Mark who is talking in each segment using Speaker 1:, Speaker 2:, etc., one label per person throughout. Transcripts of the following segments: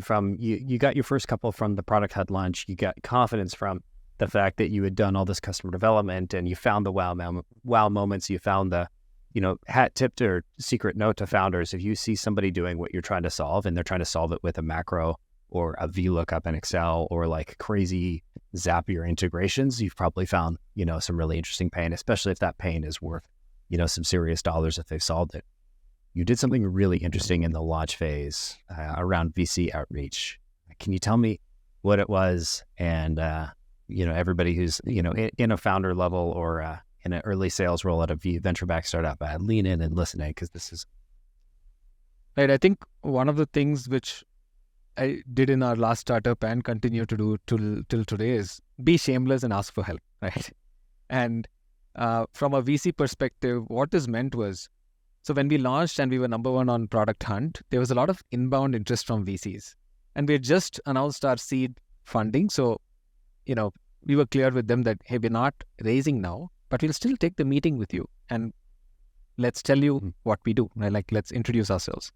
Speaker 1: from you got your first couple from the product had launch. You got confidence from the fact that you had done all this customer development and you found the wow moments. You found the, hat tipped or secret note to founders. If you see somebody doing what you're trying to solve and they're trying to solve it with a macro or a VLOOKUP in Excel or like crazy Zapier integrations, you've probably found, some really interesting pain, especially if that pain is worth, some serious dollars if they've solved it. You did something really interesting in the launch phase around VC outreach. Can you tell me what it was? And, everybody who's, in a founder level or in an early sales role at a venture-backed startup, lean in and listen in because this is...
Speaker 2: Right. I think one of the things which I did in our last startup and continue to do till today is be shameless and ask for help, right? And from a VC perspective, what this meant was, so when we launched and we were number one on Product Hunt, there was a lot of inbound interest from VCs. And we had just announced our seed funding. So, we were clear with them that, hey, we're not raising now, but we'll still take the meeting with you. And let's tell you what we do, right? Like, let's introduce ourselves.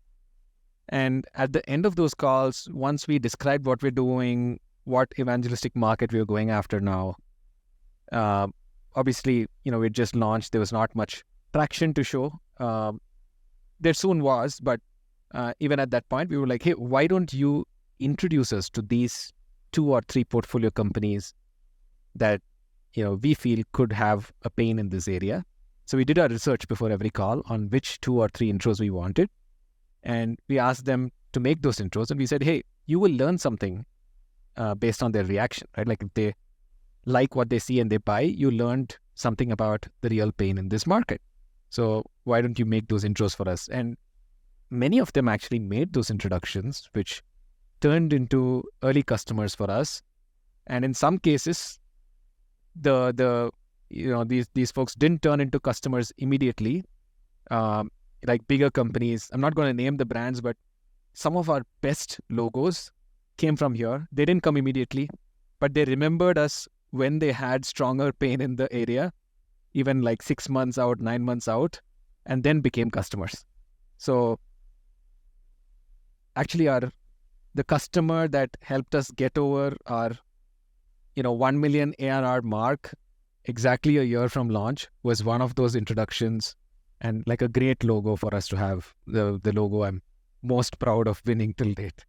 Speaker 2: And at the end of those calls, once we described what we're doing, what evangelistic market we were going after now, obviously, we just launched. There was not much traction to show. There soon was, but even at that point, we were like, hey, why don't you introduce us to these 2 or 3 portfolio companies that, we feel could have a pain in this area. So we did our research before every call on which 2 or 3 intros we wanted. And we asked them to make those intros. And we said, hey, you will learn something based on their reaction, right? Like if they like what they see and they buy, you learned something about the real pain in this market. So why don't you make those intros for us? And many of them actually made those introductions, which turned into early customers for us. And in some cases, these folks didn't turn into customers immediately. Like bigger companies, I'm not going to name the brands, but some of our best logos came from here. They didn't come immediately, but they remembered us when they had stronger pain in the area, even like 6 months out, 9 months out, and then became customers. So actually the customer that helped us get over our 1 million ARR mark exactly a year from launch was one of those introductions, and like a great logo for us to have, the logo I'm most proud of winning till date.